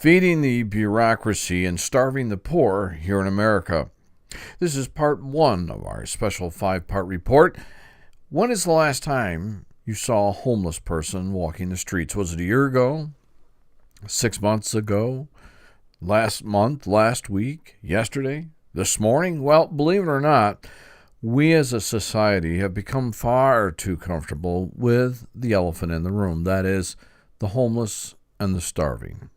Feeding the bureaucracy and starving the poor here in America. This is part one of our special 5-part report. When is the last time you saw a homeless person walking the streets? Was it a year ago? 6 months ago? Last month? Last week? Yesterday? This morning? Well, believe it or not, we as a society have become far too comfortable with the elephant in the room. That is, the homeless and the starving.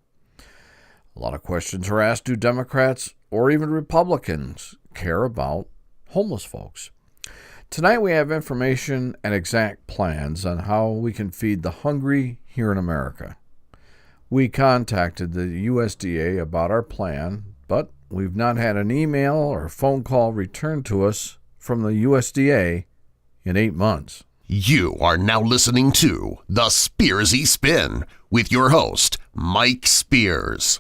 A lot of questions are asked. Do Democrats or even Republicans care about homeless folks? Tonight we have information and exact plans on how we can feed the hungry here in America. We contacted the USDA about our plan, but we've not had an email or phone call returned to us from the USDA in 8 months. You are now listening to the Spearsy Spin with your host, Mike Spears.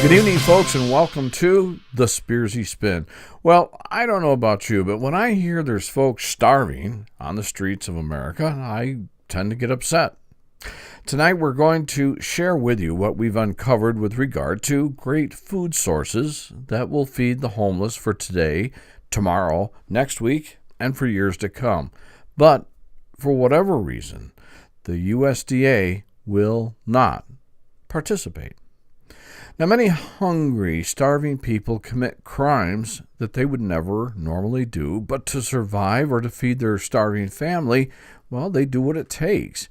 Good evening, folks, and welcome to the Spearsy Spin. Well, I don't know about you, but when I hear there's folks starving on the streets of America, I tend to get upset. Tonight, we're going to share with you what we've uncovered with regard to great food sources that will feed the homeless for today, tomorrow, next week, and for years to come. But for whatever reason, the USDA will not participate. Now, many hungry, starving people commit crimes that they would never normally do, but to survive or to feed their starving family, well, they do what it takes.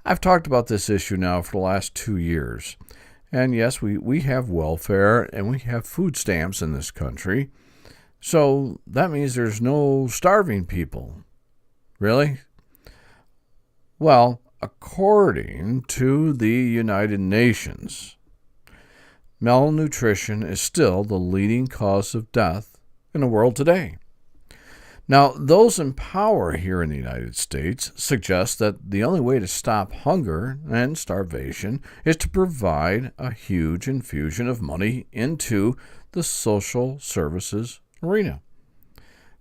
I've talked about this issue now for the last 2 years. And yes, we have welfare and we have food stamps in this country. So that means there's no starving people. Really? Well, according to the United Nations, malnutrition is still the leading cause of death in the world today. Now, those in power here in the United States suggest that the only way to stop hunger and starvation is to provide a huge infusion of money into the social services arena.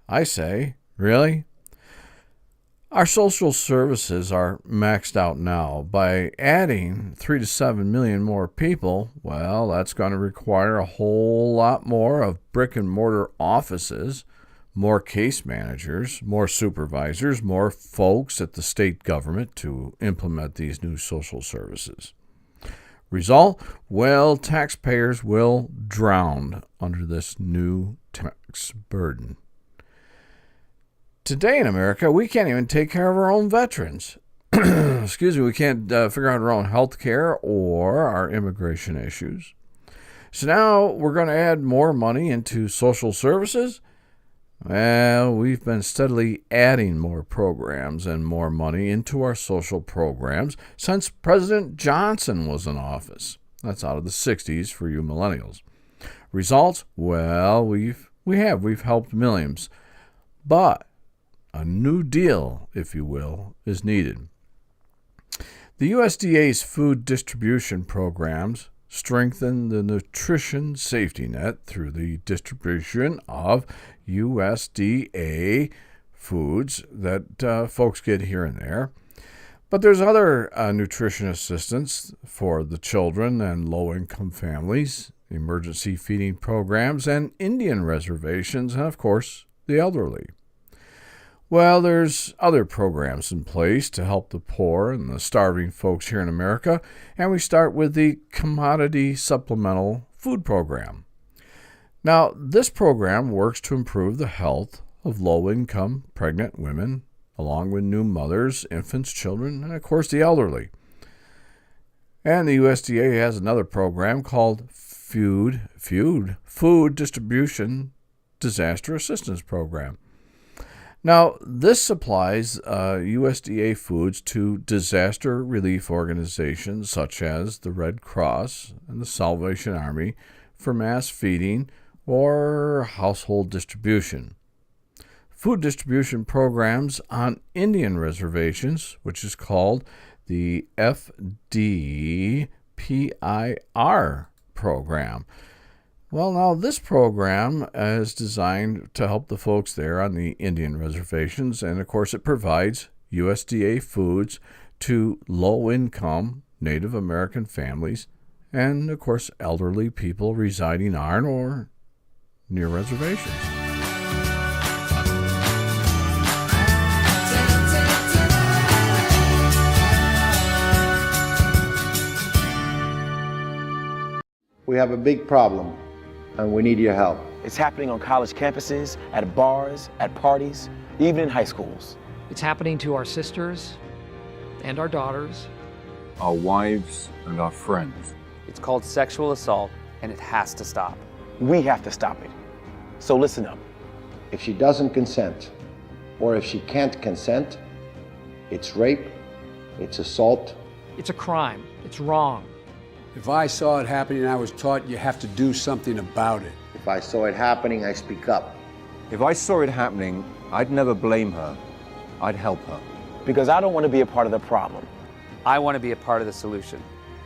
I say, really? Our social services are maxed out now. By adding 3 to 7 million more people, well, that's going to require a whole lot more of brick and mortar offices, more case managers, more supervisors, more folks at the state government to implement these new social services. Result? Well, taxpayers will drown under this new tax burden. Today in America, we can't even take care of our own veterans. We can't figure out our own health care or our immigration issues. So now we're going to add more money into social services. Well, we've been steadily adding more programs and more money into our social programs since President Johnson was in office. That's out of the 60s for you millennials. Results? Well, we've helped millions. But a new deal, if you will, is needed. The USDA's food distribution programs strengthen the nutrition safety net through the distribution of USDA foods that folks get here and there. But there's other nutrition assistance for the children and low-income families, emergency feeding programs, and Indian reservations, and, of course, the elderly. Well, there's other programs in place to help the poor and the starving folks here in America, and we start with the Commodity Supplemental Food Program. Now, this program works to improve the health of low-income pregnant women, along with new mothers, infants, children, and, of course, the elderly. And the USDA has another program called Food Distribution Disaster Assistance Program. Now, this supplies USDA foods to disaster relief organizations such as the Red Cross and the Salvation Army for mass feeding or household distribution. Food distribution programs on Indian reservations, which is called the FDPIR program. Well, now this program is designed to help the folks there on the Indian reservations, and of course it provides USDA foods to low-income Native American families and, of course, elderly people residing on or near reservations. We have a big problem, and we need your help. It's happening on college campuses, at bars, at parties, even in high schools. It's happening to our sisters and our daughters, our wives and our friends. It's called sexual assault, and it has to stop. We have to stop it. So listen up. If she doesn't consent, or if she can't consent, it's rape, it's assault. It's a crime. It's wrong. If I saw it happening, I was taught you have to do something about it. If I saw it happening, I speak up. If I saw it happening, I'd never blame her. I'd help her. Because I don't want to be a part of the problem. I want to be a part of the solution.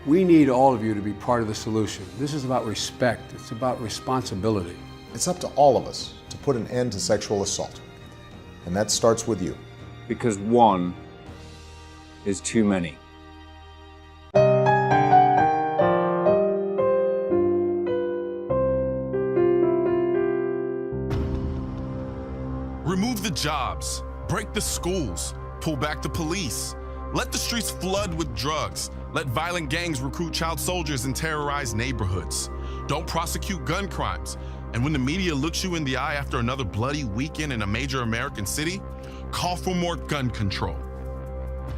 We need all of you to be part of the solution. This is about respect. It's about responsibility. It's up to all of us to put an end to sexual assault. And that starts with you. Because one is too many. Remove the jobs, break the schools, pull back the police. Let the streets flood with drugs. Let violent gangs recruit child soldiers and terrorize neighborhoods. Don't prosecute gun crimes. And when the media looks you in the eye after another bloody weekend in a major American city, call for more gun control.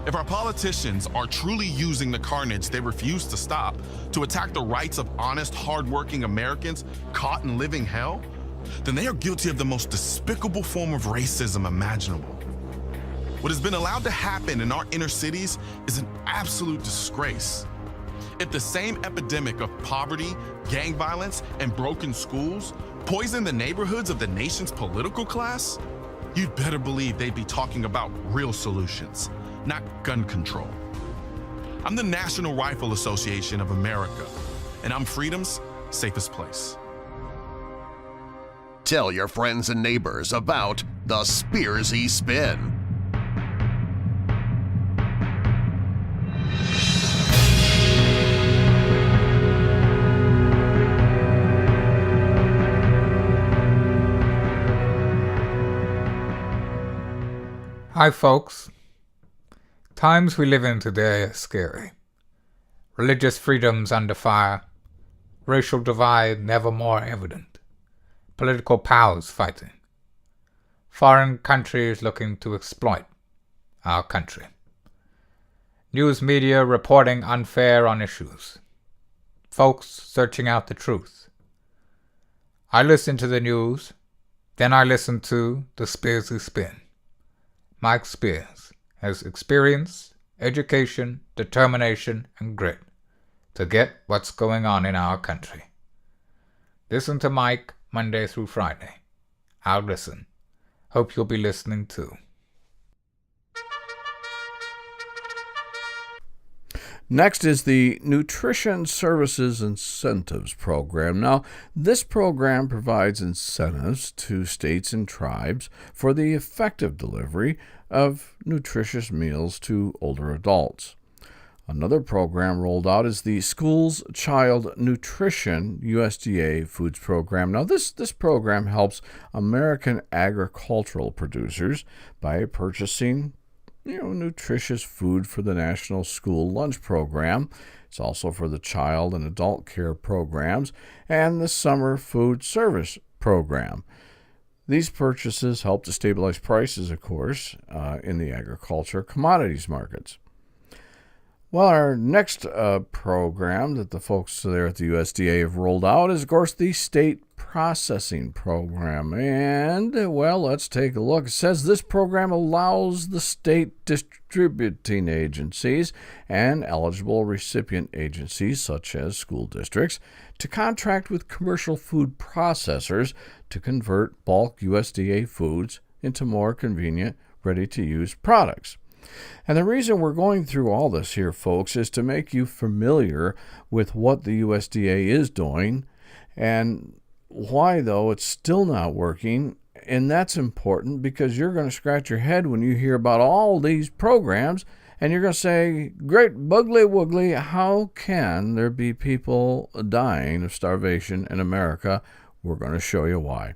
If our politicians are truly using the carnage they refuse to stop to attack the rights of honest, hardworking Americans caught in living hell, then they are guilty of the most despicable form of racism imaginable. What has been allowed to happen in our inner cities is an absolute disgrace. If the same epidemic of poverty, gang violence, and broken schools poison the neighborhoods of the nation's political class, you'd better believe they'd be talking about real solutions, not gun control. I'm the National Rifle Association of America, and I'm freedom's safest place. Tell your friends and neighbors about the Spearsy Spin. Hi folks. Times we live in today are scary. Religious freedoms under fire. Racial divide never more evident. Political powers fighting. Foreign countries looking to exploit our country. News media reporting unfair on issues. Folks searching out the truth. I listen to the news, then I listen to the Spearsy Spin. Mike Spears has experience, education, determination, and grit to get what's going on in our country. Listen to Mike Monday through Friday. I'll listen. Hope you'll be listening too. Next is the Nutrition Services Incentives Program. Now, this program provides incentives to states and tribes for the effective delivery of nutritious meals to older adults. Another program rolled out is the Schools Child Nutrition USDA Foods Program. Now, this program helps American agricultural producers by purchasing nutritious food for the National School Lunch Program. It's also for the child and adult care programs and the Summer Food Service Program. These purchases help to stabilize prices, of course, in the agriculture commodities markets. Well, our next program that the folks there at the USDA have rolled out is, of course, the State Processing Program. And, well, let's take a look. It says this program allows the state distributing agencies and eligible recipient agencies, such as school districts, to contract with commercial food processors to convert bulk USDA foods into more convenient, ready-to-use products. And the reason we're going through all this here, folks, is to make you familiar with what the USDA is doing And why, though, it's still not working. And that's important because you're going to scratch your head when you hear about all these programs and you're going to say, great buggly woogly, how can there be people dying of starvation in America? We're going to show you why.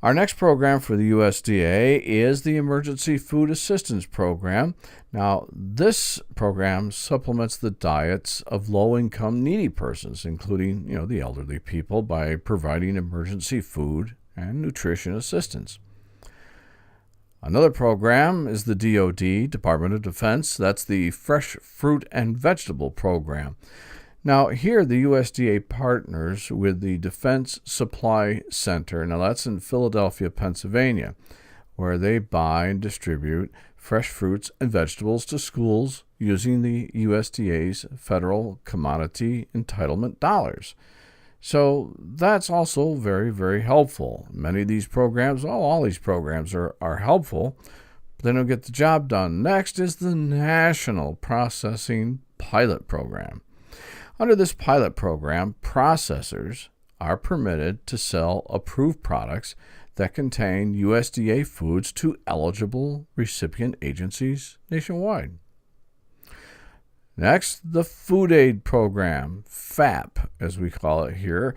Our next program for the USDA is the Emergency Food Assistance Program. Now, this program supplements the diets of low-income needy persons, including, the elderly people, by providing emergency food and nutrition assistance. Another program is the DoD, Department of Defense. That's the Fresh Fruit and Vegetable Program. Now, here the USDA partners with the Defense Supply Center. Now, that's in Philadelphia, Pennsylvania, where they buy and distribute fresh fruits and vegetables to schools using the USDA's federal commodity entitlement dollars. So that's also very, very helpful. Many of these programs, all these programs are helpful, but they don't get the job done. Next is the National Processing Pilot Program. Under this pilot program, processors are permitted to sell approved products that contain USDA foods to eligible recipient agencies nationwide. Next, the Food Aid Program, FAP, as we call it here.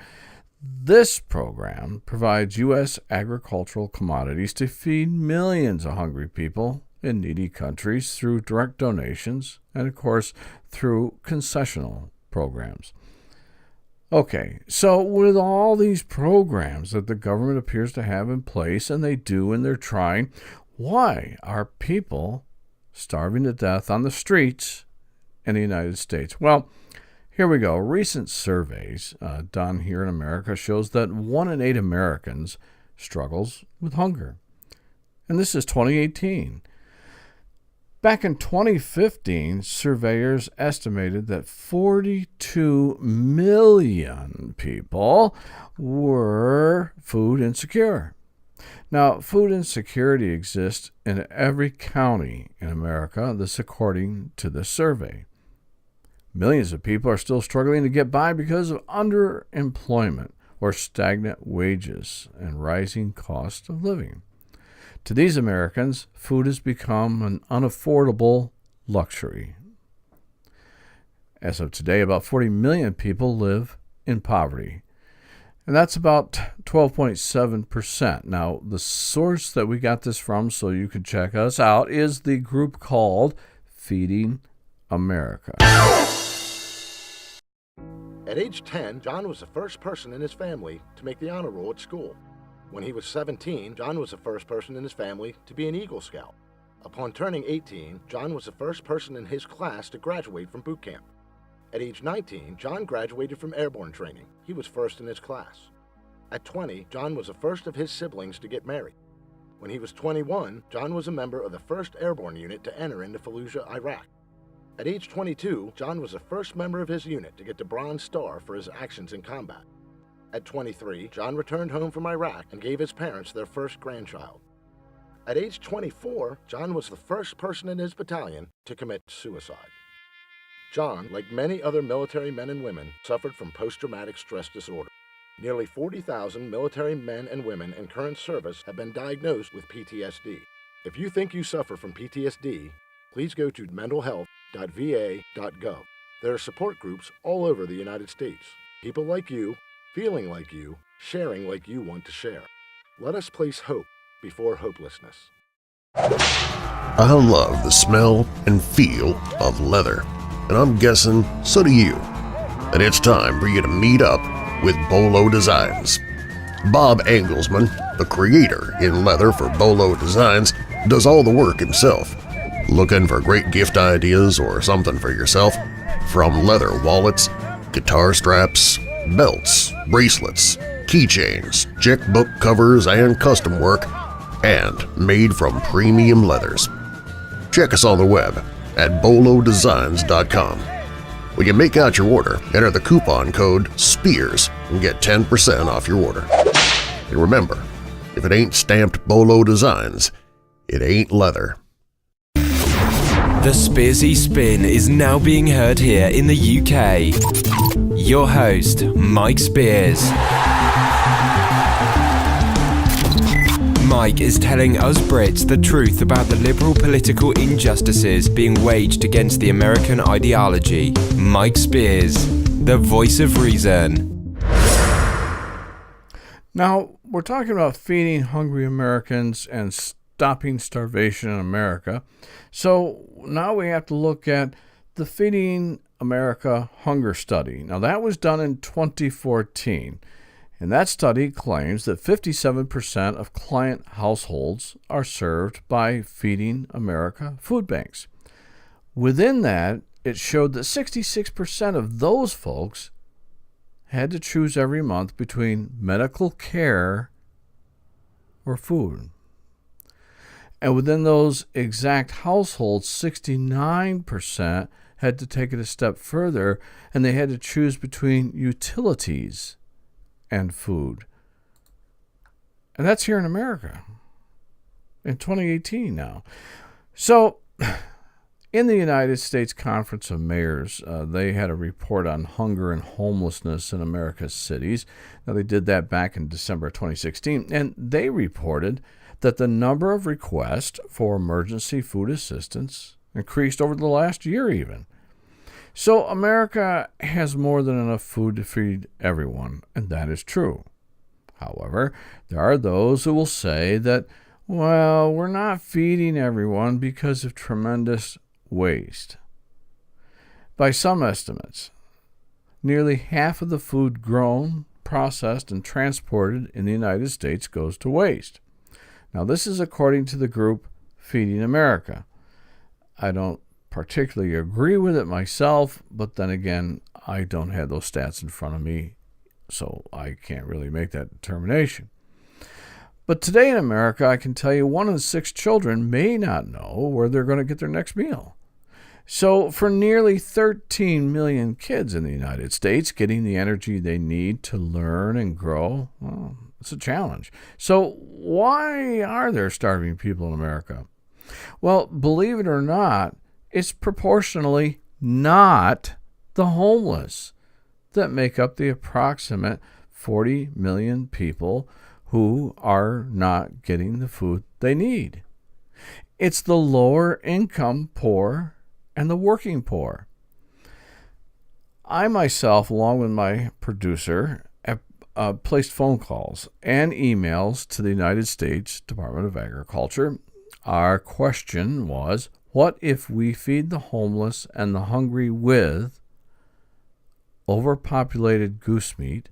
This program provides U.S. agricultural commodities to feed millions of hungry people in needy countries through direct donations and, of course, through concessional programs. Okay, so with all these programs that the government appears to have in place, and they do, and they're trying, why are people starving to death on the streets in the United States? Well, here we go. Recent surveys done here in America shows that 1 in 8 Americans struggles with hunger. And this is 2018. Back in 2015, surveyors estimated that 42 million people were food insecure. Now, food insecurity exists in every county in America, this according to the survey. Millions of people are still struggling to get by because of underemployment or stagnant wages and rising cost of living. To these Americans, food has become an unaffordable luxury. As of today, about 40 million people live in poverty, and that's about 12.7%. Now, the source that we got this from, so you can check us out, is the group called Feeding America. At age 10, John was the first person in his family to make the honor roll at school. When he was 17, John was the first person in his family to be an Eagle Scout. Upon turning 18, John was the first person in his class to graduate from boot camp. At age 19, John graduated from airborne training. He was first in his class. At 20, John was the first of his siblings to get married. When he was 21, John was a member of the 1st Airborne Unit to enter into Fallujah, Iraq. At age 22, John was the first member of his unit to get the Bronze Star for his actions in combat. At 23, John returned home from Iraq and gave his parents their first grandchild. At age 24, John was the first person in his battalion to commit suicide. John, like many other military men and women, suffered from post-traumatic stress disorder. Nearly 40,000 military men and women in current service have been diagnosed with PTSD. If you think you suffer from PTSD, please go to mentalhealth.va.gov. There are support groups all over the United States. People like you, feeling like you, sharing like you want to share. Let us place hope before hopelessness. I love the smell and feel of leather, and I'm guessing so do you. And it's time for you to meet up with Bolo Designs. Bob Engelsman, the creator in leather for Bolo Designs, does all the work himself. Looking for great gift ideas or something for yourself? From leather wallets, guitar straps, belts, bracelets, keychains, checkbook covers, and custom work, and made from premium leathers. Check us on the web at bolodesigns.com. When you make out your order, enter the coupon code SPEARS and get 10% off your order. And remember, if it ain't stamped Bolo Designs, it ain't leather. The Spearsy Spin is now being heard here in the UK. Your host, Mike Spears. Mike is telling us Brits the truth about the liberal political injustices being waged against the American ideology. Mike Spears, the voice of reason. Now, we're talking about feeding hungry Americans and stopping starvation in America. So now we have to look at the Feeding America Hunger Study. Now, that was done in 2014. And that study claims that 57% of client households are served by Feeding America food banks. Within that, it showed that 66% of those folks had to choose every month between medical care or food. And within those exact households, 69% had to take it a step further, and they had to choose between utilities and food. And that's here in America in 2018 now. So in the United States Conference of Mayors, they had a report on hunger and homelessness in America's cities. Now, they did that back in December 2016, and they reported that the number of requests for emergency food assistance increased over the last year even. So America has more than enough food to feed everyone, and that is true. However, there are those who will say that, well, we're not feeding everyone because of tremendous waste. By some estimates, nearly half of the food grown, processed, and transported in the United States goes to waste. Now, this is according to the group Feeding America. I don't particularly agree with it myself, but then again, I don't have those stats in front of me, so I can't really make that determination. But today in America, I can tell you 1 in 6 children may not know where they're going to get their next meal. So for nearly 13 million kids in the United States, getting the energy they need to learn and grow, well, it's a challenge. So why are there starving people in America? Well, believe it or not, it's proportionally not the homeless that make up the approximate 40 million people who are not getting the food they need. It's the lower income poor and the working poor. I myself, along with my producer, have placed phone calls and emails to the United States Department of Agriculture. Our question was, what if we feed the homeless and the hungry with overpopulated goose meat,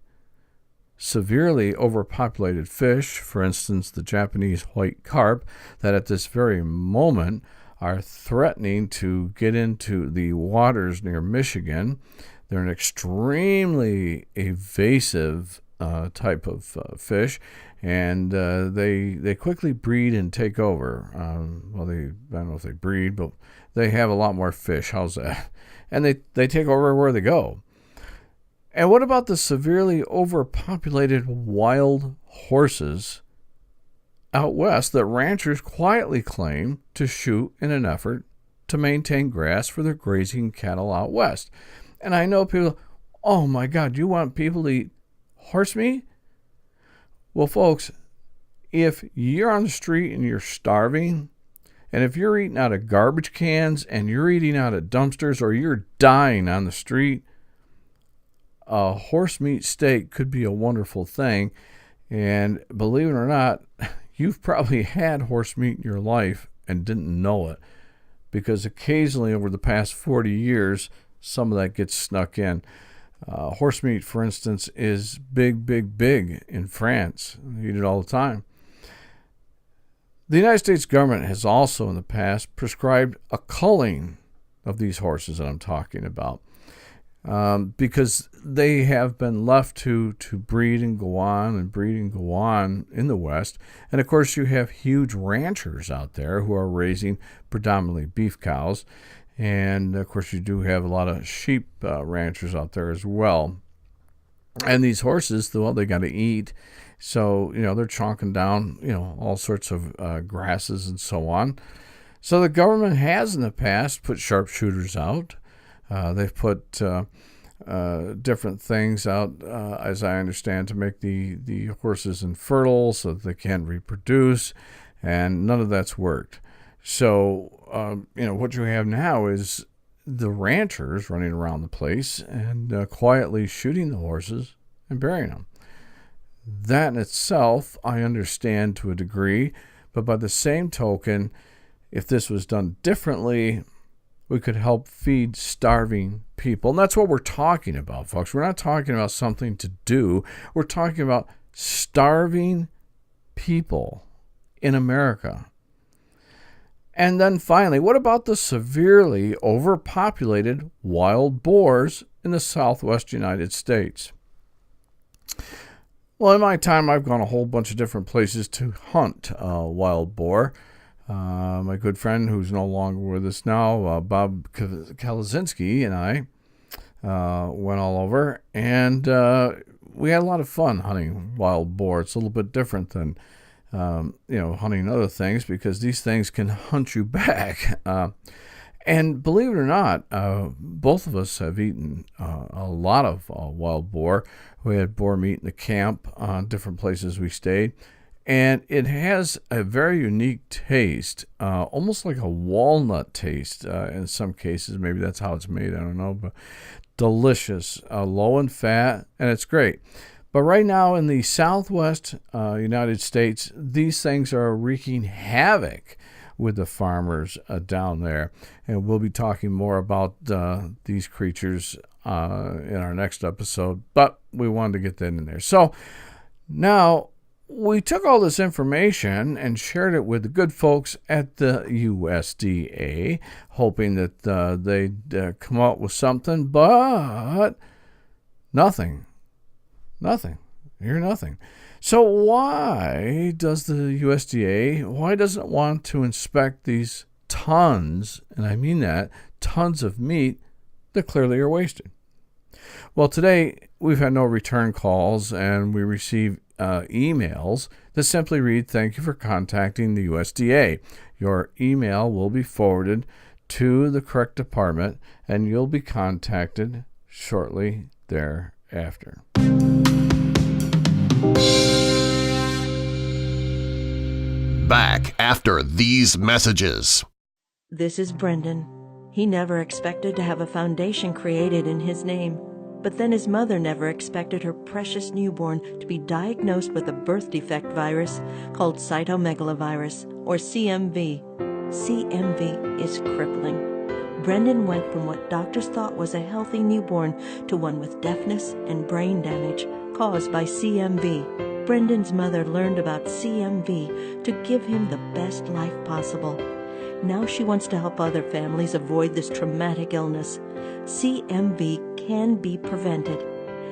severely overpopulated fish, for instance, the Japanese white carp, that at this very moment are threatening to get into the waters near Michigan. They're an extremely evasive type of fish, and they quickly breed and take over. I don't know if they breed, but they have a lot more fish. How's that? And they take over where they go. And what about the severely overpopulated wild horses out west that ranchers quietly claim to shoot in an effort to maintain grass for their grazing cattle out west? And I know people, oh my God, you want people to eat horse meat? Well, folks, if you're on the street and you're starving, and if you're eating out of garbage cans and you're eating out of dumpsters or you're dying on the street, a horse meat steak could be a wonderful thing. And believe it or not, you've probably had horse meat in your life and didn't know it, because occasionally over the past 40 years, some of that gets snuck in. Horse meat, for instance, is big in France. They eat it all the time. The United States government has also in the past prescribed a culling of these horses that I'm talking about, because they have been left to breed and go on in the West. And of course, you have huge ranchers out there who are raising predominantly beef cows. And of course, you do have a lot of sheep ranchers out there as well. And these horses, well, they got to eat. So, they're chonking down, all sorts of grasses and so on. So the government has in the past put sharpshooters out. They've put different things out, as I understand, to make the horses infertile so that they can reproduce, and none of that's worked. So, what you have now is the ranchers running around the place and quietly shooting the horses and burying them. That in itself, I understand to a degree, but by the same token, if this was done differently, we could help feed starving people. And that's what we're talking about, folks. We're not talking about something to do. We're talking about starving people in America. And then finally, what about the severely overpopulated wild boars in the southwest United States? Well, in my time, I've gone a whole bunch of different places to hunt wild boar. My good friend, who's no longer with us now, Bob Kalazinski, and I went all over, and we had a lot of fun hunting wild boar. It's a little bit different than hunting other things, because these things can hunt you back. And believe it or not, both of us have eaten a lot of wild boar. We had boar meat in the camp on different places we stayed. And it has a very unique taste, almost like a walnut taste in some cases. Maybe that's how it's made, I don't know. But delicious, low in fat, and it's great. But right now in the southwest United States, these things are wreaking havoc with the farmers down there. And we'll be talking more about these creatures in our next episode. But we wanted to get that in there. So now we took all this information and shared it with the good folks at the USDA, hoping that they'd come up with something, but nothing. Nothing. Hear nothing. So why does the USDA, why doesn't it want to inspect these tons, and I mean that, tons of meat that clearly are wasted? Well, today we've had no return calls, and we receive emails that simply read, "Thank you for contacting the USDA. Your email will be forwarded to the correct department, and you'll be contacted shortly thereafter." Back after these messages. This is Brendan. He never expected to have a foundation created in his name. But then his mother never expected her precious newborn to be diagnosed with a birth defect virus called cytomegalovirus, or CMV. CMV is crippling. Brendan went from what doctors thought was a healthy newborn to one with deafness and brain damage caused by CMV. Brendan's mother learned about CMV to give him the best life possible. Now she wants to help other families avoid this traumatic illness. CMV can be prevented.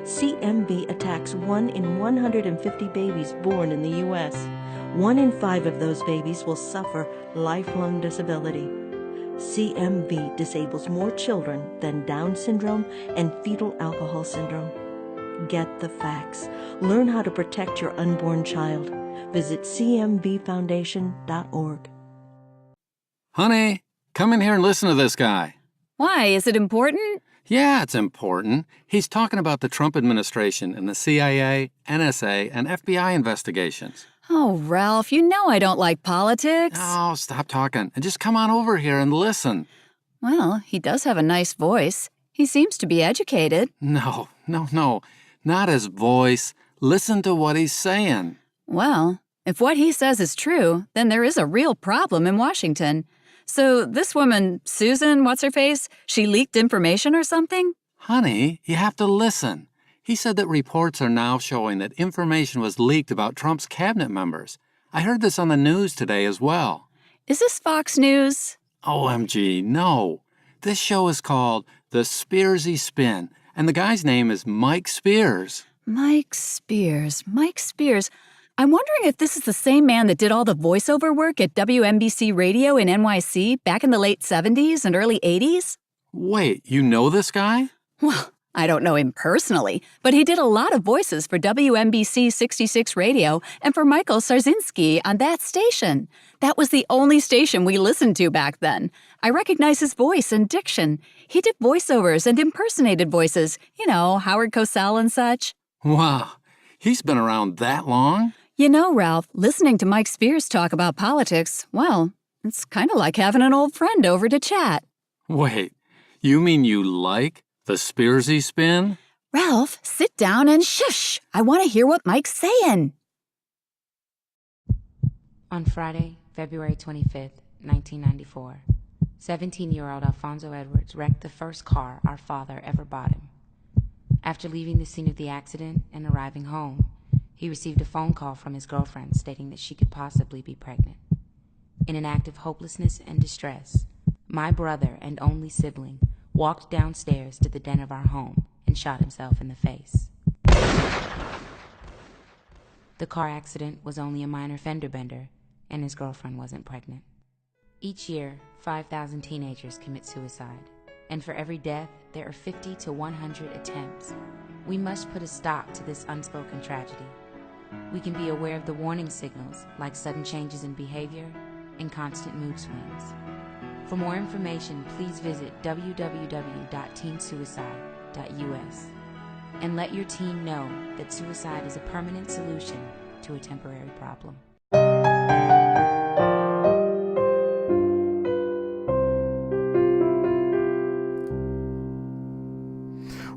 CMV attacks 1 in 150 babies born in the U.S. 1 in 5 of those babies will suffer lifelong disability. CMV disables more children than Down syndrome and fetal alcohol syndrome. Get the facts. Learn how to protect your unborn child. Visit cmvfoundation.org. Honey, come in here and listen to this guy. Why? Is it important? Yeah, it's important. He's talking about the Trump administration and the CIA, NSA, and FBI investigations. Oh, Ralph, you know I don't like politics. Oh, stop talking and just come on over here and listen. Well, he does have a nice voice. He seems to be educated. No. Not his voice. Listen to what he's saying. Well, if what he says is true, then there is a real problem in Washington. So this woman, Susan, what's-her-face, she leaked information or something? Honey, you have to listen. He said that reports are now showing that information was leaked about Trump's cabinet members. I heard this on the news today as well. Is this Fox News? OMG, no. This show is called The Spearsy Spin, and the guy's name is Mike Spears. Mike Spears. I'm wondering if this is the same man that did all the voiceover work at WNBC Radio in NYC back in the late 70s and early 80s? Wait, you know this guy? Well, I don't know him personally, but he did a lot of voices for WNBC 66 Radio and for Michael Sarzinski on that station. That was the only station we listened to back then. I recognize his voice and diction. He did voiceovers and impersonated voices, you know, Howard Cosell and such. Wow, he's been around that long? You know, Ralph, listening to Mike Spears talk about politics, well, it's kind of like having an old friend over to chat. Wait, you mean you like the Spearsy Spin? Ralph, sit down and shush. I want to hear what Mike's saying. On Friday, February 25th, 1994, 17-year-old Alfonso Edwards wrecked the first car our father ever bought him. After leaving the scene of the accident and arriving home, he received a phone call from his girlfriend stating that she could possibly be pregnant. In an act of hopelessness and distress, my brother and only sibling walked downstairs to the den of our home and shot himself in the face. The car accident was only a minor fender bender, and his girlfriend wasn't pregnant. Each year, 5,000 teenagers commit suicide, and for every death, there are 50 to 100 attempts. We must put a stop to this unspoken tragedy. We can be aware of the warning signals, like sudden changes in behavior and constant mood swings. For more information, please visit www.teensuicide.us and let your teen know that suicide is a permanent solution to a temporary problem.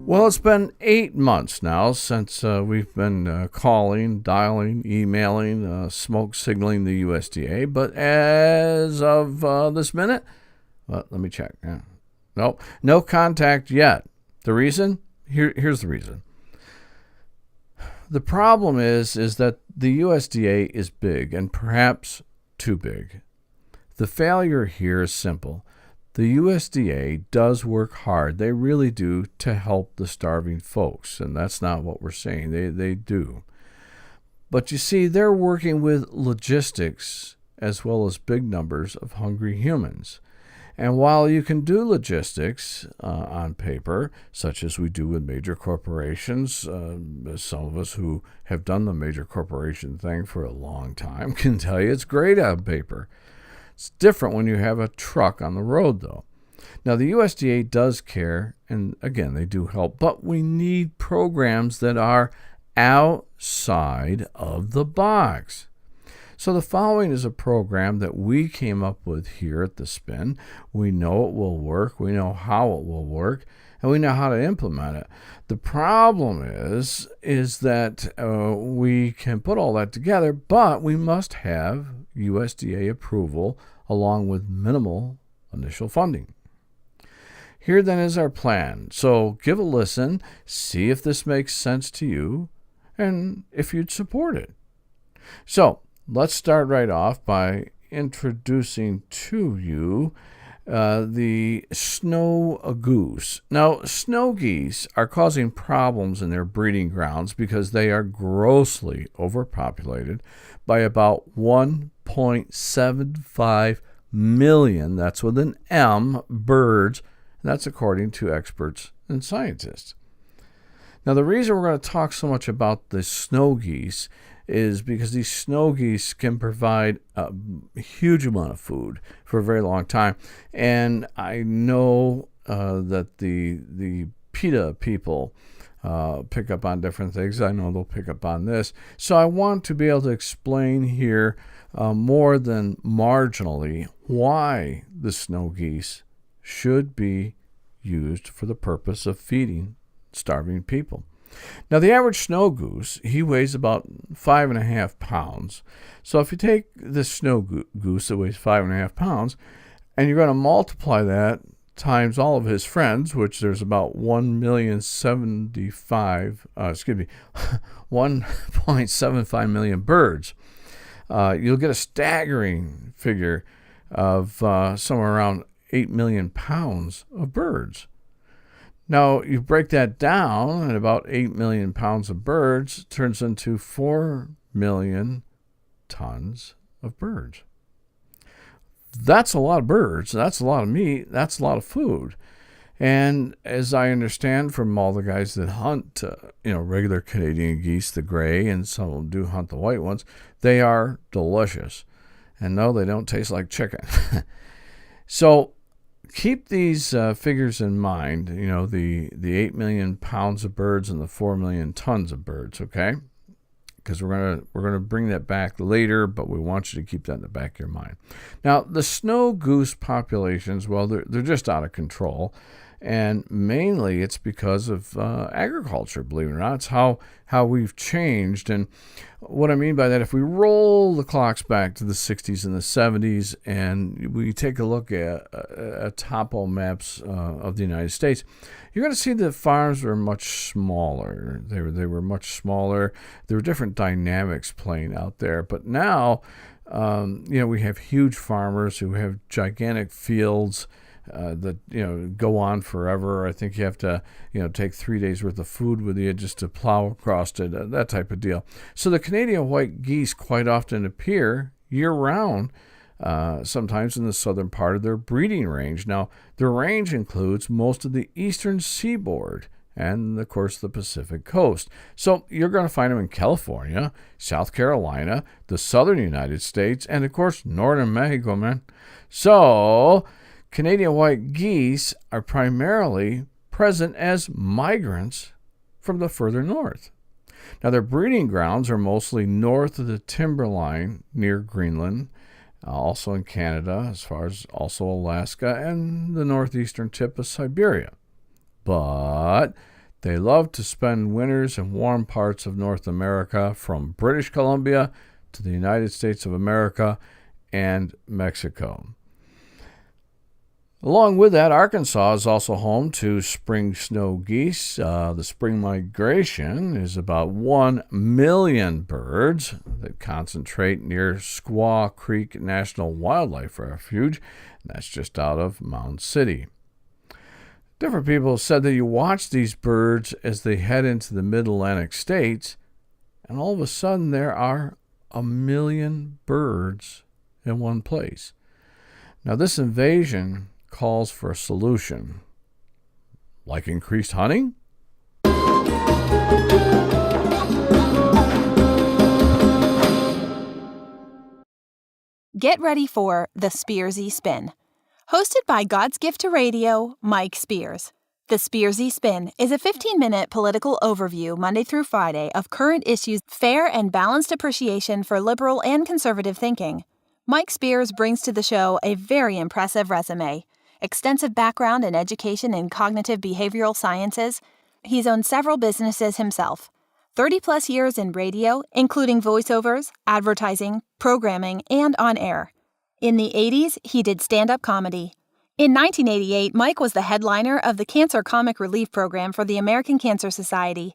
Well, it's been 8 months now since we've been calling, dialing, emailing, smoke signaling the USDA. But as of this minute, well, let me check. Yeah. Nope, no contact yet. The reason? Here's the reason. The problem is that the USDA is big and perhaps too big. The failure here is simple. The USDA does work hard. They really do to help the starving folks, and that's not what we're saying. They do. But you see, they're working with logistics as well as big numbers of hungry humans. And while you can do logistics on paper, such as we do with major corporations, some of us who have done the major corporation thing for a long time can tell you it's great on paper. It's different when you have a truck on the road, though. Now, the USDA does care, and again, they do help, but we need programs that are outside of the box. So the following is a program that we came up with here at The Spin. We know it will work, we know how it will work, and we know how to implement it. The problem is that we can put all that together, but we must have USDA approval along with minimal initial funding. Here then is our plan. So give a listen, see if this makes sense to you, and if you'd support it. So let's start right off by introducing to you the snow goose. Now, snow geese are causing problems in their breeding grounds because they are grossly overpopulated by about 1.75 million, that's with an M, birds. That's according to experts and scientists. Now, the reason we're going to talk so much about the snow geese is because these snow geese can provide a huge amount of food for a very long time. And I know that the PETA people pick up on different things. I know they'll pick up on this. So I want to be able to explain here more than marginally why the snow geese should be used for the purpose of feeding starving people. Now, the average snow goose, he weighs about 5.5 pounds. So if you take this snow goose that weighs 5.5 pounds, and you're going to multiply that times all of his friends, which there's about 1.75 million birds, you'll get a staggering figure of somewhere around 8 million pounds of birds. Now, you break that down, and about 8 million pounds of birds turns into 4 million tons of birds. That's a lot of birds. That's a lot of meat. That's a lot of food. And as I understand from all the guys that hunt, regular Canadian geese, the gray, and some of them do hunt the white ones, they are delicious. And no, they don't taste like chicken. So keep these figures in mind, the 8 million pounds of birds and the 4 million tons of birds, okay? Because we're gonna bring that back later, but we want you to keep that in the back of your mind. Now, the snow goose populations, well, they're just out of control. And mainly it's because of agriculture, believe it or not. It's how we've changed. And what I mean by that, if we roll the clocks back to the 60s and the 70s and we take a look at topo maps of the United States, you're going to see that farms were much smaller. They were much smaller. There were different dynamics playing out there. But now, we have huge farmers who have gigantic fields that go on forever. I think you have to take 3 days worth of food with you just to plow across it, that type of deal. So the Canadian white geese quite often appear year-round, sometimes in the southern part of their breeding range. Now, their range includes most of the eastern seaboard and, of course, the Pacific coast. So you're going to find them in California, South Carolina, the southern United States, and, of course, northern Mexico, man. So Canadian white geese are primarily present as migrants from the further north. Now, their breeding grounds are mostly north of the timberline near Greenland, also in Canada, as far as also Alaska, and the northeastern tip of Siberia. But they love to spend winters in warm parts of North America, from British Columbia to the United States of America and Mexico. Along with that, Arkansas is also home to spring snow geese. The spring migration is about 1 million birds that concentrate near Squaw Creek National Wildlife Refuge. That's just out of Mound City. Different people have said that you watch these birds as they head into the mid-Atlantic states, and all of a sudden there are 1 million birds in one place. Now, this invasion calls for a solution, like increased hunting. Get ready for the Spearsy Spin. Hosted by God's Gift to Radio, Mike Spears. The Spearsy Spin is a 15-minute political overview Monday through Friday of current issues, fair and balanced appreciation for liberal and conservative thinking. Mike Spears brings to the show a very impressive resume. Extensive background in education and cognitive behavioral sciences. He's owned several businesses himself. 30-plus years in radio, including voiceovers, advertising, programming, and on air. In the 80s, he did stand-up comedy. In 1988, Mike was the headliner of the Cancer Comic Relief Program for the American Cancer Society.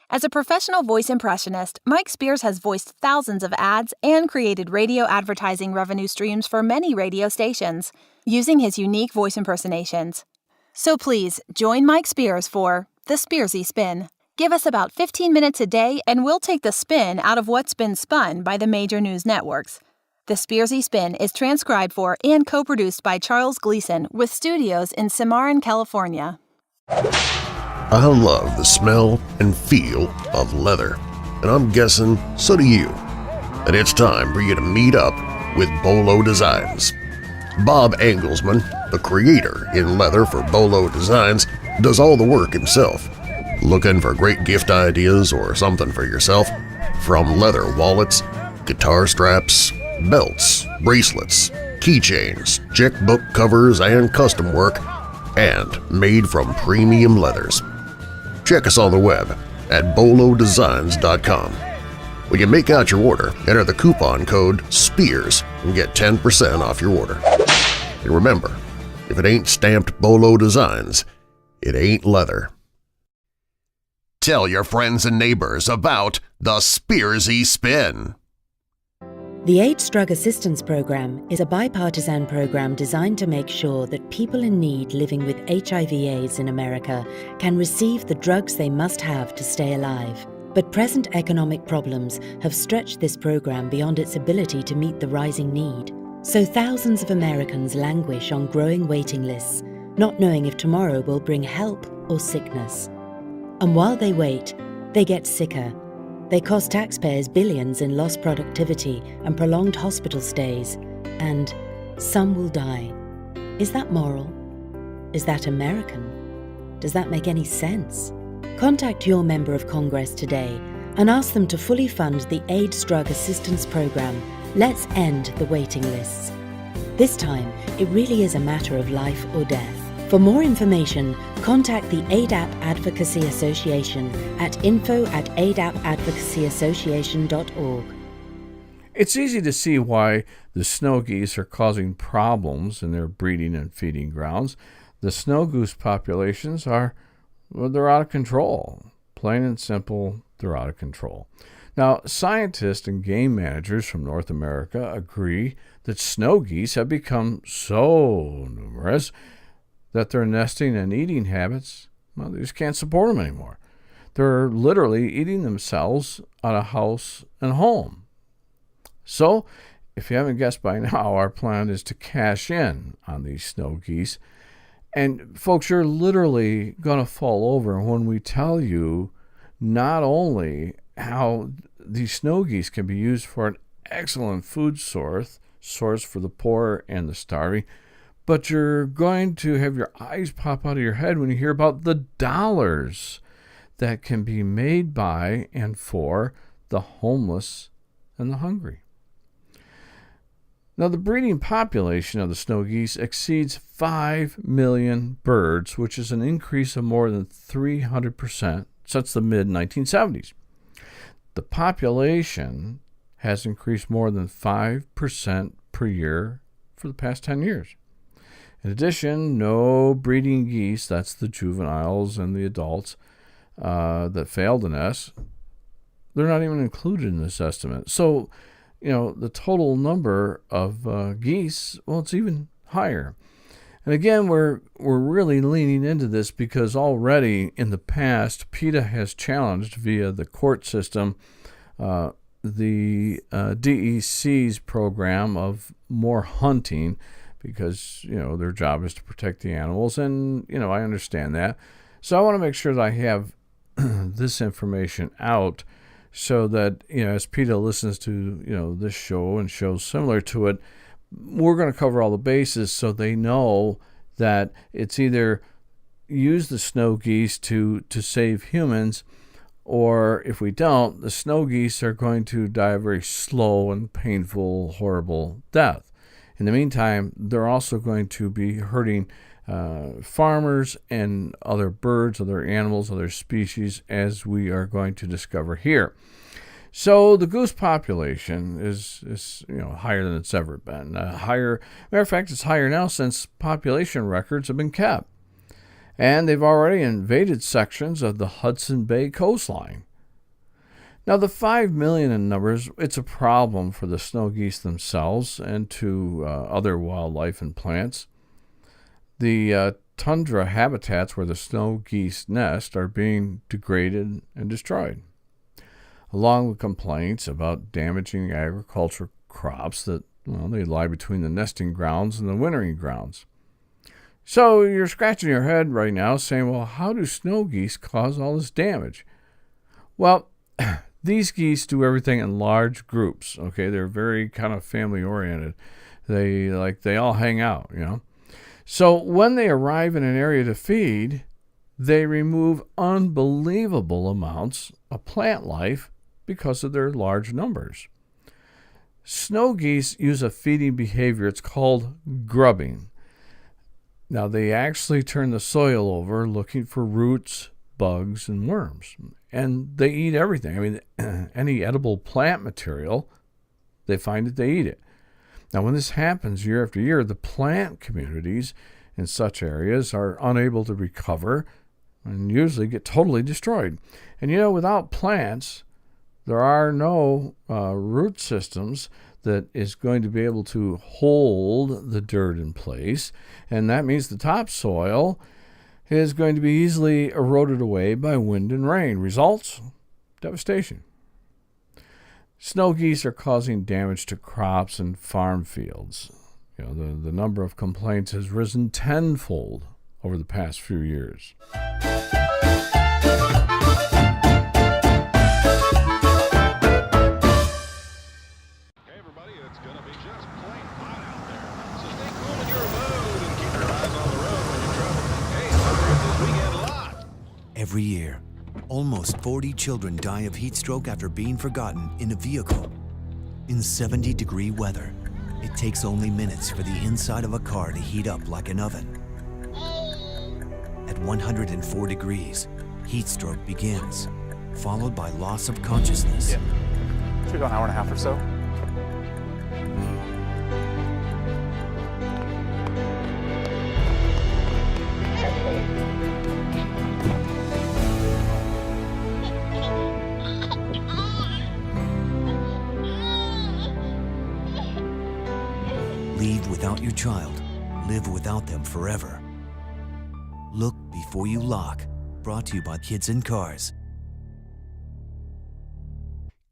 As a professional voice impressionist, Mike Spears has voiced thousands of ads and created radio advertising revenue streams for many radio stations, using his unique voice impersonations. So please, join Mike Spears for the Spearsy Spin. Give us about 15 minutes a day and we'll take the spin out of what's been spun by the major news networks. The Spearsy Spin is transcribed for and co-produced by Charles Gleason with studios in Cimarron, California. I love the smell and feel of leather, and I'm guessing so do you. And it's time for you to meet up with Bolo Designs. Bob Engelsman, the creator in leather for Bolo Designs, does all the work himself. Looking for great gift ideas or something for yourself? From leather wallets, guitar straps, belts, bracelets, keychains, checkbook covers, and custom work, and made from premium leathers. Check us on the web at bolodesigns.com. When you make out your order, enter the coupon code SPEARS and get 10% off your order. And remember, if it ain't stamped Bolo Designs, it ain't leather. Tell your friends and neighbors about the Spearsy Spin. The AIDS Drug Assistance Program is a bipartisan program designed to make sure that people in need living with HIV/AIDS in America can receive the drugs they must have to stay alive. But present economic problems have stretched this program beyond its ability to meet the rising need. So thousands of Americans languish on growing waiting lists, not knowing if tomorrow will bring help or sickness. And while they wait, they get sicker. They cost taxpayers billions in lost productivity and prolonged hospital stays, and some will die. Is that moral? Is that American? Does that make any sense? Contact your member of Congress today and ask them to fully fund the AIDS Drug Assistance Program. Let's end the waiting lists. This time, it really is a matter of life or death. For more information, contact the ADAP Advocacy Association at info@adapadvocacyassociation.org. It's easy to see why the snow geese are causing problems in their breeding and feeding grounds. The snow goose populations they're out of control. Plain and simple, they're out of control. Now, scientists and game managers from North America agree that snow geese have become so numerous that their nesting and eating habits, well, they just can't support them anymore. They're literally eating themselves out of house and home. So, if you haven't guessed by now, our plan is to cash in on these snow geese. And folks, you're literally going to fall over when we tell you not only how these snow geese can be used for an excellent food source for the poor and the starving, but you're going to have your eyes pop out of your head when you hear about the dollars that can be made by and for the homeless and the hungry. Now, the breeding population of the snow geese exceeds 5 million birds, which is an increase of more than 300% since the mid-1970s. The population has increased more than 5% per year for the past 10 years. In addition, no breeding geese, that's the juveniles and the adults that failed to nest, they're not even included in this estimate. So, the total number of geese, well, it's even higher. And again, we're really leaning into this because already in the past, PETA has challenged via the court system the DEC's program of more hunting because, their job is to protect the animals. And, I understand that. So I want to make sure that I have this information out so that, as PETA listens to, this show and shows similar to it, we're going to cover all the bases so they know that it's either use the snow geese to save humans, or if we don't, the snow geese are going to die a very slow and painful, horrible death. In the meantime, they're also going to be hurting farmers and other birds, other animals, other species, as we are going to discover here. So the goose population is higher than it's ever been. Matter of fact, it's higher now since population records have been kept. And they've already invaded sections of the Hudson Bay coastline. Now, the 5 million in numbers, it's a problem for the snow geese themselves and to other wildlife and plants. The tundra habitats where the snow geese nest are being degraded and destroyed, along with complaints about damaging agricultural crops that, they lie between the nesting grounds and the wintering grounds. So you're scratching your head right now saying, well, how do snow geese cause all this damage? Well, these geese do everything in large groups, okay? They're very kind of family-oriented. They all hang out, So when they arrive in an area to feed, they remove unbelievable amounts of plant life because of their large numbers. Snow geese use a feeding behavior. It's called grubbing. Now, they actually turn the soil over looking for roots, bugs, and worms. And they eat everything. Any edible plant material, they find that they eat it. Now, when this happens year after year, the plant communities in such areas are unable to recover and usually get totally destroyed. And without plants, there are no root systems that is going to be able to hold the dirt in place. And that means the topsoil is going to be easily eroded away by wind and rain. Results? Devastation. Snow geese are causing damage to crops and farm fields. The number of complaints has risen tenfold over the past few years. Every year, almost 40 children die of heat stroke after being forgotten in a vehicle. In 70-degree weather, it takes only minutes for the inside of a car to heat up like an oven. At 104 degrees, heat stroke begins, followed by loss of consciousness. Should go an hour and a half or so. Leave without your child, live without them forever. Look before you lock. Brought to you by Kids in Cars.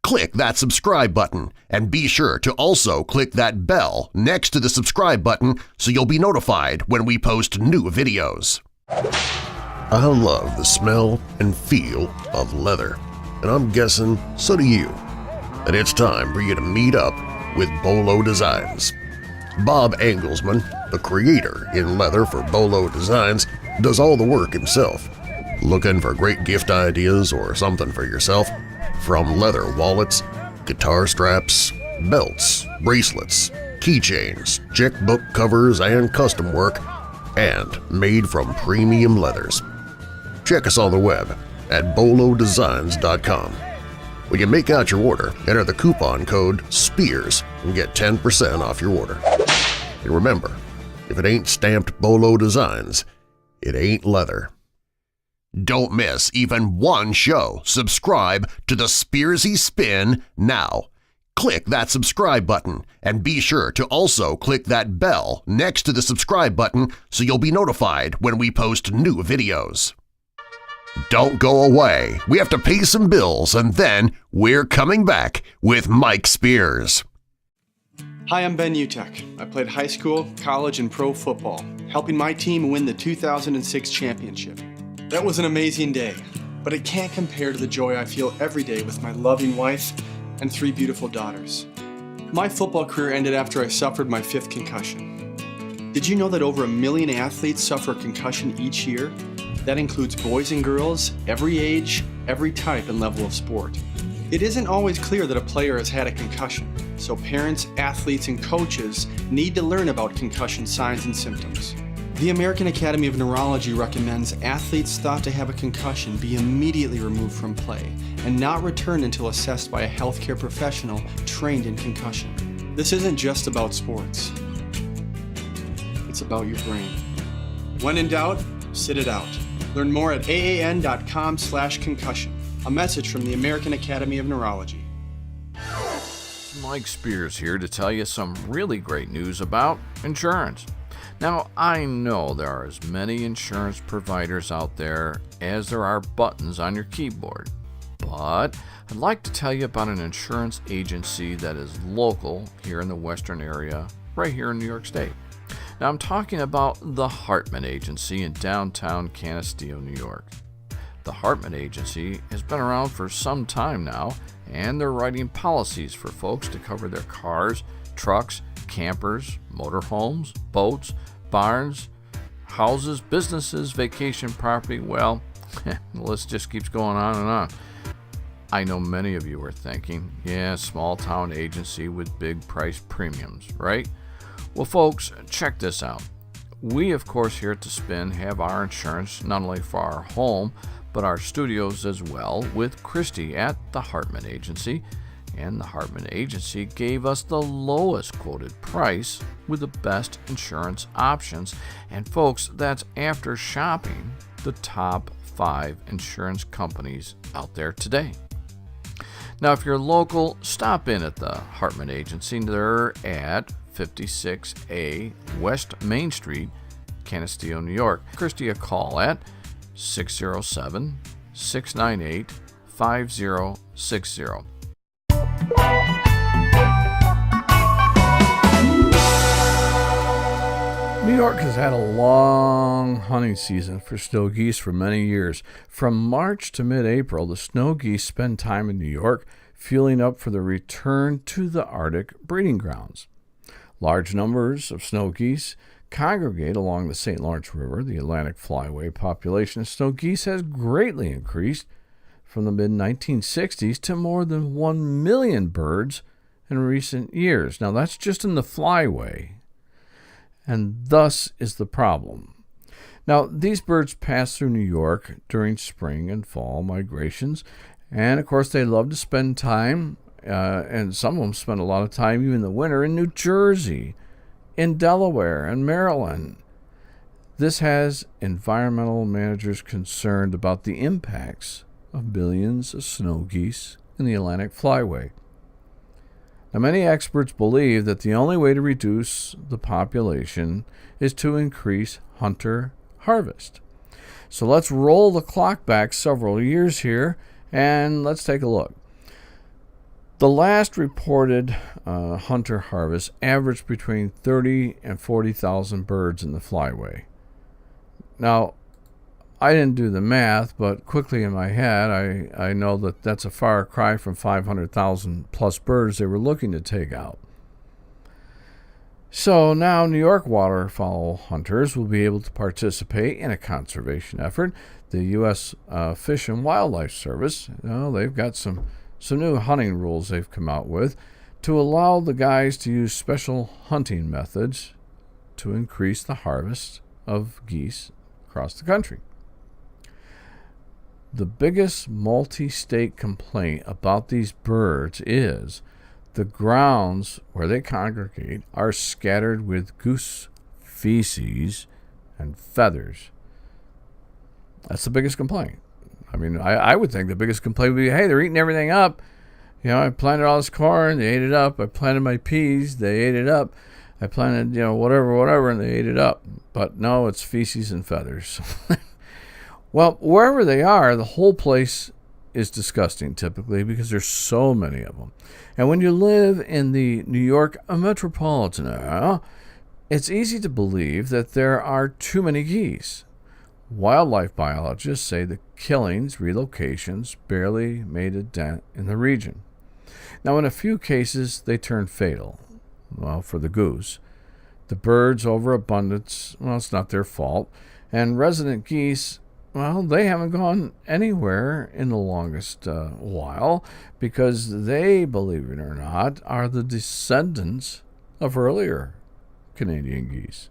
Click that subscribe button and be sure to also click that bell next to the subscribe button so you'll be notified when we post new videos. I love the smell and feel of leather, and I'm guessing so do you. And it's time for you to meet up with Bolo Designs. Bob Engelsman, the creator in leather for Bolo Designs, does all the work himself. Looking for great gift ideas or something for yourself? From leather wallets, guitar straps, belts, bracelets, keychains, checkbook covers, and custom work, and made from premium leathers. Check us on the web at bolodesigns.com. When you make out your order, enter the coupon code SPEARS and get 10% off your order. And remember, if it ain't stamped Bolo Designs, it ain't leather. Don't miss even one show. Subscribe to the Spearsy Spin now. Click that subscribe button and be sure to also click that bell next to the subscribe button so you'll be notified when we post new videos. Don't go away. We have to pay some bills, and then we're coming back with Mike Spears. Hi, I'm Ben Utek. I played high school, college, and pro football, helping my team win the 2006 championship. That was an amazing day, but it can't compare to the joy I feel every day with my loving wife and 3 beautiful daughters. My football career ended after I suffered my 5th concussion. Did you know that over 1 million athletes suffer a concussion each year? That includes boys and girls, every age, every type and level of sport. It isn't always clear that a player has had a concussion, so parents, athletes, and coaches need to learn about concussion signs and symptoms. The American Academy of Neurology recommends athletes thought to have a concussion be immediately removed from play and not returned until assessed by a healthcare professional trained in concussion. This isn't just about sports. It's about your brain. When in doubt, sit it out. Learn more at aan.com/concussion. A message from the American Academy of Neurology. Mike Spears here to tell you some really great news about insurance. Now, I know there are as many insurance providers out there as there are buttons on your keyboard, but I'd like to tell you about an insurance agency that is local here in the Western area, right here in New York State. Now, I'm talking about the Hartman Agency in downtown Canisteo, New York. The Hartman Agency has been around for some time now, and they're writing policies for folks to cover their cars, trucks, campers, motorhomes, boats, barns, houses, businesses, vacation property. Well, the list just keeps going on and on. I know many of you are thinking, yeah, small town agency with big price premiums, right? Well, folks, check this out. We, of course, here at The Spin have our insurance not only for our home, but our studios as well with Christy at the Hartman Agency. And the Hartman Agency gave us the lowest quoted price with the best insurance options. And folks, that's after shopping the top 5 insurance companies out there today. Now, if you're local, stop in at the Hartman Agency. They're at 56A West Main Street, Canisteo, New York. Christy a call at 607-698-5060. York has had a long hunting season for snow geese for many years. From March to mid-April, the snow geese spend time in New York, fueling up for the return to the Arctic breeding grounds. Large numbers of snow geese congregate along the St. Lawrence River. The Atlantic flyway population of snow geese has greatly increased from the mid-1960s to more than 1 million birds in recent years. Now, that's just in the flyway, and thus is the problem. Now, these birds pass through New York during spring and fall migrations, and of course they love to spend time, and some of them spend a lot of time even in the winter, in New Jersey, in Delaware, and Maryland. This has environmental managers concerned about the impacts of billions of snow geese in the Atlantic flyway. Now, many experts believe that the only way to reduce the population is to increase hunter harvest. So let's roll the clock back several years here, and let's take a look. The last reported hunter harvest averaged between 30 and 40,000 birds in the flyway. Now, I didn't do the math, but quickly in my head, I know that that's a far cry from 500,000 plus birds they were looking to take out. So now New York waterfowl hunters will be able to participate in a conservation effort. The U.S. Fish and Wildlife Service, they've got some new hunting rules they've come out with to allow the guys to use special hunting methods to increase the harvest of geese across the country. The biggest multi-state complaint about these birds is the grounds where they congregate are scattered with goose feces and feathers. That's the biggest complaint. I mean, I would think the biggest complaint would be, hey, they're eating everything up. You know, I planted all this corn, they ate it up. I planted my peas, they ate it up. I planted, whatever, and they ate it up. But no, it's feces and feathers. Well, wherever they are, the whole place is disgusting typically because there's so many of them. And when you live in the New York metropolitan area, it's easy to believe that there are too many geese. Wildlife biologists say the killings, relocations, barely made a dent in the region. Now, in a few cases, they turn fatal. Well, for the goose. The birds' overabundance, well, it's not their fault. And resident geese, well, they haven't gone anywhere in the longest while because they, believe it or not, are the descendants of earlier Canadian geese.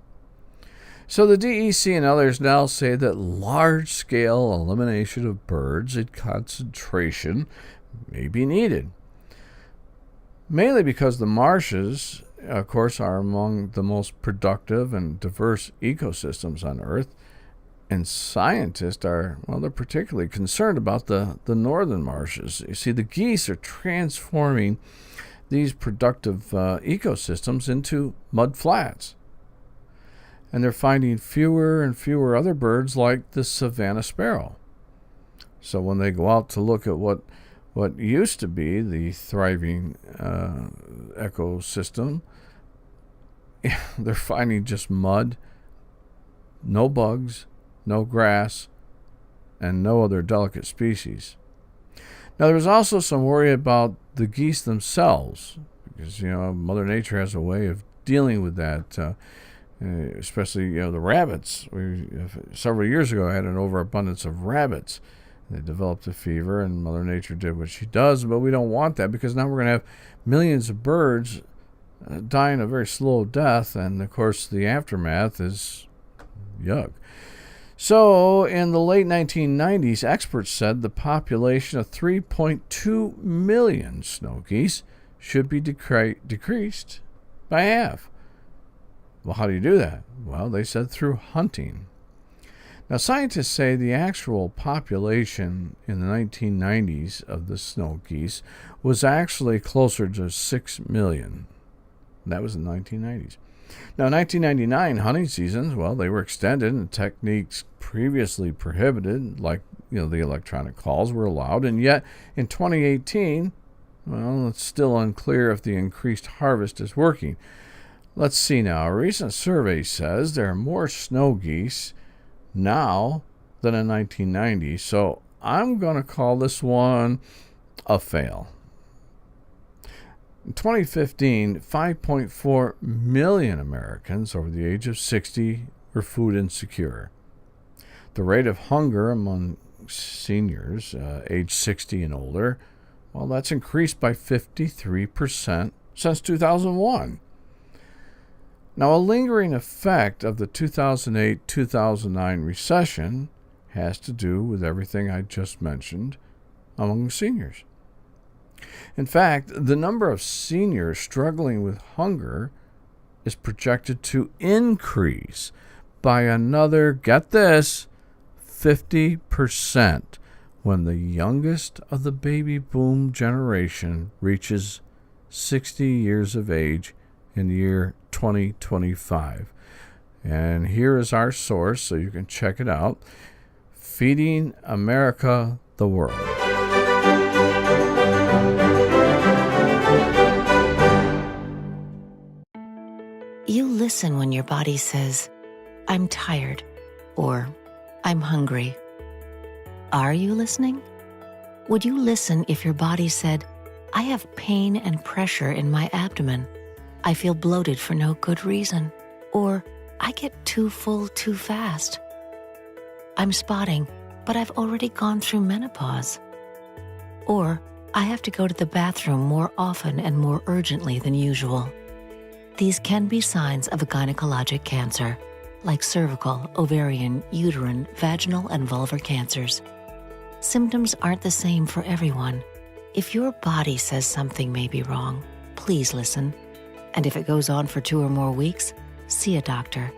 So the DEC and others now say that large-scale elimination of birds in concentration may be needed, mainly because the marshes, of course, are among the most productive and diverse ecosystems on Earth. And scientists are, well, they're particularly concerned about the northern marshes. You see, the geese are transforming these productive ecosystems into mud flats. And they're finding fewer and fewer other birds like the savanna sparrow. So when they go out to look at what used to be the thriving ecosystem, they're finding just mud, no bugs, no grass, and no other delicate species. Now, there's also some worry about the geese themselves, because, Mother Nature has a way of dealing with that, especially, the rabbits. Several years ago, I had an overabundance of rabbits. They developed a fever, and Mother Nature did what she does, but we don't want that because now we're going to have millions of birds dying a very slow death, and, of course, the aftermath is yuck. So, in the late 1990s, experts said the population of 3.2 million snow geese should be decreased by half. Well, how do you do that? Well, they said through hunting. Now, scientists say the actual population in the 1990s of the snow geese was actually closer to 6 million. That was in the 1990s. Now, 1999 hunting seasons, well, they were extended and techniques previously prohibited, like, the electronic calls, were allowed. And yet, in 2018, well, it's still unclear if the increased harvest is working. Let's see now. A recent survey says there are more snow geese now than in 1990, so I'm going to call this one a fail. In 2015, 5.4 million Americans over the age of 60 were food insecure. The rate of hunger among seniors age 60 and older, well, that's increased by 53% since 2001. Now, a lingering effect of the 2008-2009 recession has to do with everything I just mentioned among seniors. In fact, the number of seniors struggling with hunger is projected to increase by another, get this, 50% when the youngest of the baby boom generation reaches 60 years of age in the year 2025. And here is our source, so you can check it out. Feeding America the World. You listen when your body says, "I'm tired," or "I'm hungry." Are you listening? Would you listen if your body said, "I have pain and pressure in my abdomen. I feel bloated for no good reason," or "I get too full too fast"? "I'm spotting, but I've already gone through menopause." Or, "I have to go to the bathroom more often and more urgently than usual." These can be signs of a gynecologic cancer, like cervical, ovarian, uterine, vaginal, and vulvar cancers. Symptoms aren't the same for everyone. If your body says something may be wrong, please listen. And if it goes on for 2 or more weeks, see a doctor.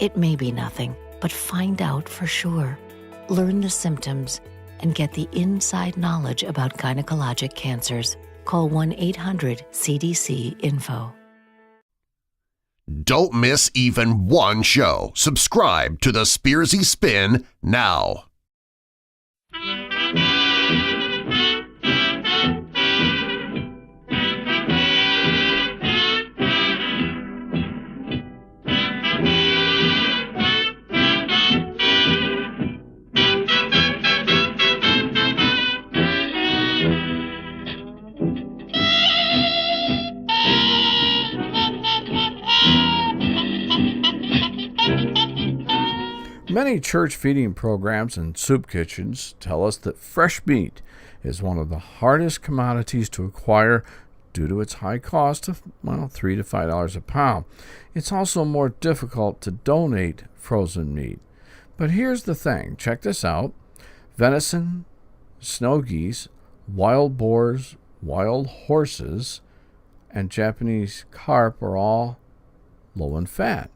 It may be nothing, but find out for sure. Learn the symptoms and get the inside knowledge about gynecologic cancers. Call 1-800-CDC-INFO. Don't miss even one show. Subscribe to the Spearsy Spin now. Many church feeding programs and soup kitchens tell us that fresh meat is one of the hardest commodities to acquire due to its high cost of, $3 to $5 a pound. It's also more difficult to donate frozen meat. But here's the thing. Check this out. Venison, snow geese, wild boars, wild horses, and Japanese carp are all low in fat.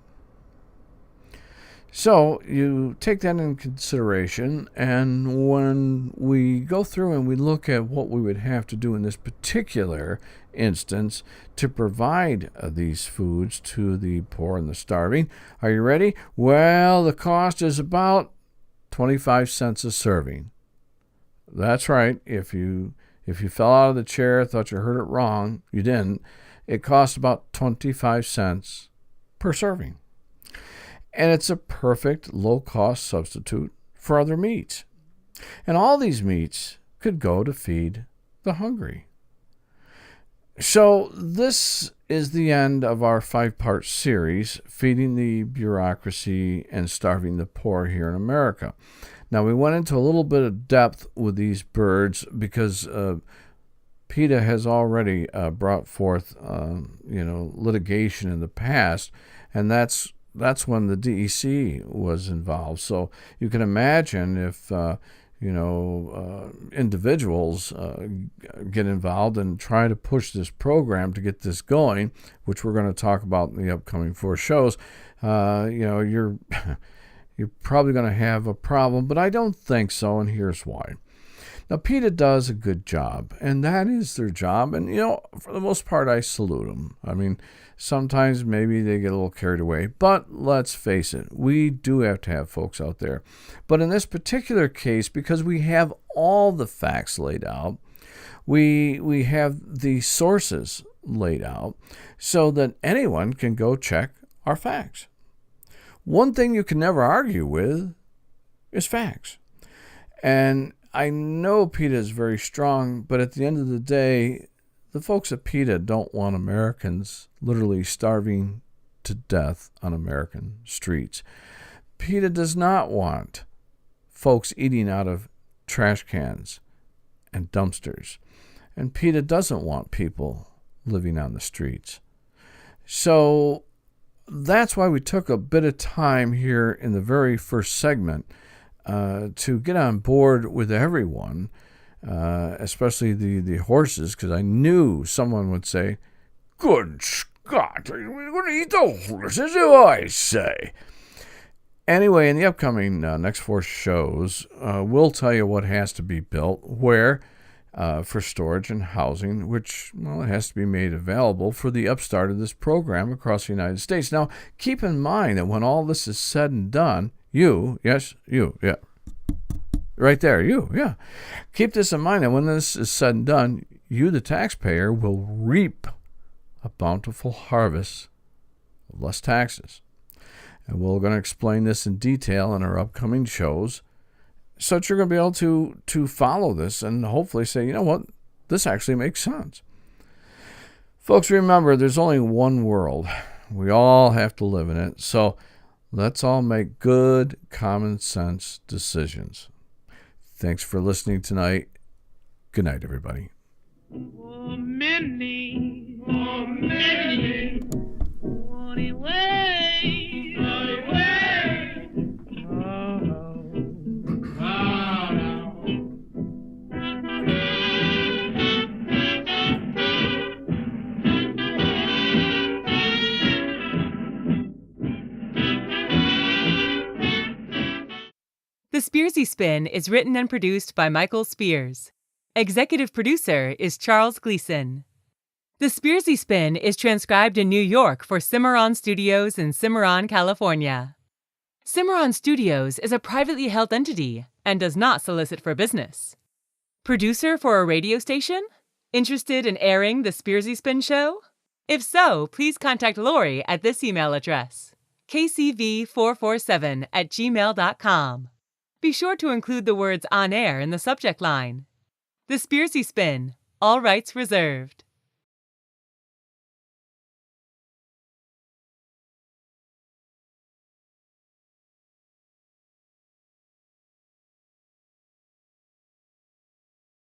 So you take that into consideration, and when we go through and we look at what we would have to do in this particular instance to provide these foods to the poor and the starving, are you ready? Well, the cost is about 25 cents a serving. That's right. If you fell out of the chair, thought you heard it wrong, you didn't. It costs about 25 cents per serving. And it's a perfect low-cost substitute for other meats. And all these meats could go to feed the hungry. So this is the end of our 5-part series, Feeding the Bureaucracy and Starving the Poor here in America. Now, we went into a little bit of depth with these birds because PETA has already brought forth litigation in the past, and that's when the DEC was involved. So you can imagine if individuals get involved and try to push this program to get this going, which we're going to talk about in the upcoming 4 shows. You're probably going to have a problem, but I don't think so, and here's why. Now, PETA does a good job, and that is their job. And, for the most part, I salute them. I mean, sometimes maybe they get a little carried away, but let's face it, we do have to have folks out there. But in this particular case, because we have all the facts laid out, we have the sources laid out so that anyone can go check our facts. One thing you can never argue with is facts. And I know PETA is very strong, but at the end of the day, the folks at PETA don't want Americans literally starving to death on American streets. PETA does not want folks eating out of trash cans and dumpsters. And PETA doesn't want people living on the streets. So that's why we took a bit of time here in the very first segment to get on board with everyone, especially the horses, because I knew someone would say, "Good Scott, we're going to eat the horses, I say." Anyway, in the upcoming next 4 shows, we'll tell you what has to be built, where, for storage and housing, which, well, it has to be made available for the upstart of this program across the United States. Now, keep in mind that when all this is said and done, you, right there, yeah. Keep this in mind that when this is said and done, you, the taxpayer, will reap a bountiful harvest of less taxes. And we're going to explain this in detail in our upcoming shows, so that you're going to be able to follow this and hopefully say, you know what, this actually makes sense. Folks, remember, there's only one world. We all have to live in it. So let's all make good, common sense decisions. Thanks for listening tonight. Good night, everybody. The Spearsy Spin is written and produced by Michael Spears. Executive producer is Charles Gleason. The Spearsy Spin is transcribed in New York for Cimarron Studios in Cimarron, California. Cimarron Studios is a privately held entity and does not solicit for business. Producer for a radio station? Interested in airing the Spearsy Spin show? If so, please contact Lori at this email address, kcv447@gmail.com. Be sure to include the words "on air" in the subject line. The Spearsy Spin, all rights reserved.